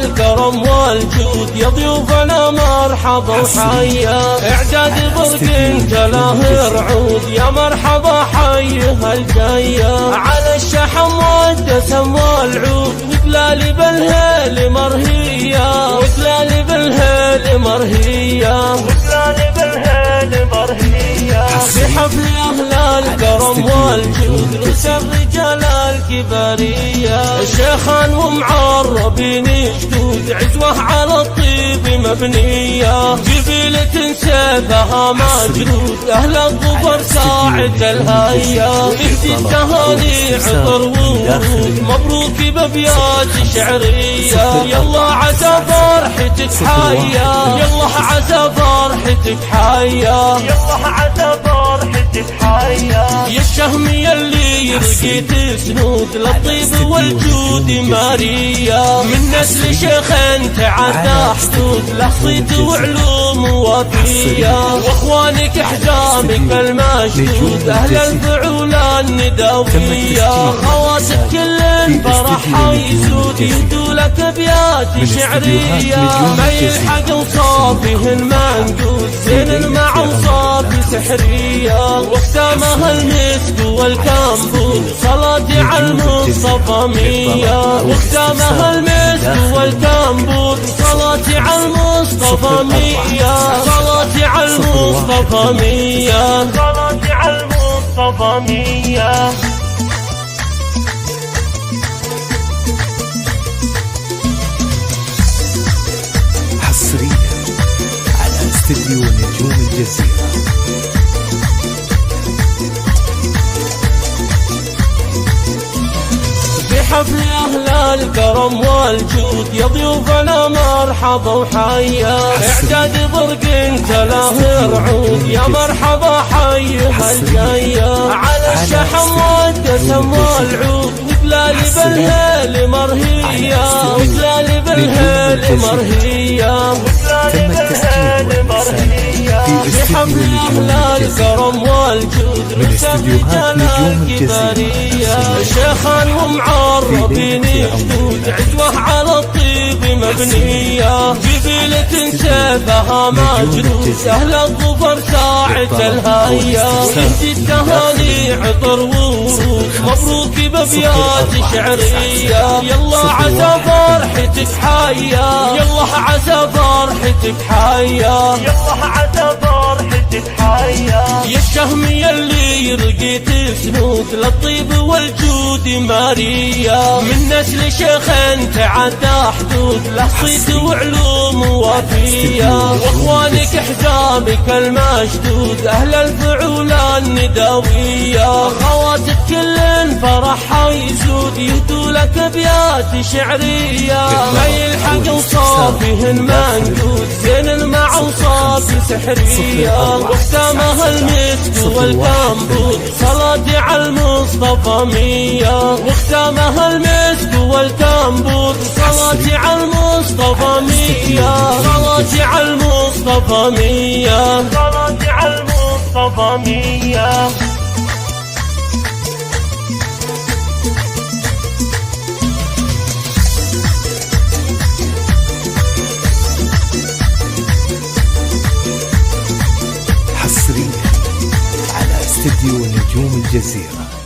الكرم والجود، يا ضيوفنا مرحبا وحيا. اعداد برق تلاهي رعود، يا مرحبا حيها الجاية. على الشحم والدسم والعود، وتلالي بالهيل مرهية، وتلالي بالهيل مرهية، وتلالي بالهيل مرهية. بحفل أهل الكرم والجود، رؤوس الرجال الكبارية. الشيخان ومعربين جدود، عزوة على الطيب مبنية. قبيلة سيفها مجرود، أهل الظفر ساعد الهيا. نهدي التهاني عطر ورود، مبروك بأبيات شعرية. يلا عسى فرحتك حيا، يلا عسى فرحتك حيا، يلا عسى فرحتك حيا. يا الشهم يلي رقيت سنود، للطيب والجود ماريا. من نسل شيخ تعدى حدود، له صيت وعلوم وفية. واخوانك حزامك المشدود، اهل الفعول الندوية. خواتك كل فرح يسود، يهدوا لك ابيات شعرية. ما يلحق وصافهن منقود، زين مع وصافي سحرية. واختامها المسك والكمبود، صلاتي على المصطفى مية. واختامها المسك والكمبود، صلاتي على المصطفى مية. صلاتي على المصطفى مية، صلاتي على المصطفى مية. حصريا على استديو نجوم الجزيرة. بحفل أهل الكرم والجود، يا ضيوفنا مرحبا وحيا. اعداد برق تلاهي رعود، يا مرحبا حيها الجاية. على الشحم والدسم والعود، وتلالي بالهيل مرهية، وتلالي بالهيل مرهية، وتلالي بالهيل مرهية. بحفل أهل الكرم والجود، رؤوس الرجال الكبارية. شيخان ومعربين جدود، عزوة على الطيب مبنية. قبيلة سيفها مجدود، أهل الظفر ساعد الهيا. نهدي التهاني عطر ورود، مبروك بأبيات شعرية. يلا عسى فرحتك حيا، يلا عسى فرحتك حيا، يلا عسى فرحتك حيا. يا الشهم يلي رقيت سنود، للطيب والجود ماريا. من نسل شيخ تعدى حدود، له صيت وعلوم وفية. واخوانك حزامك المشدود، اهل الفعول الندوية. خواتك كل فرح يسود، يهدوا لك ابيات شعرية. ما يلحق وصافهن منقود، زين مع وصافي سحرية. واختامها المسك والكمبود، صلاتي على المصطفى مية. واختامها المسك والكمبود، صلاتي على المصطفى مية. صلاتي على المصطفى مية، صلاتي على المصطفى مية. حصريا على استديو نجوم الجزيرة.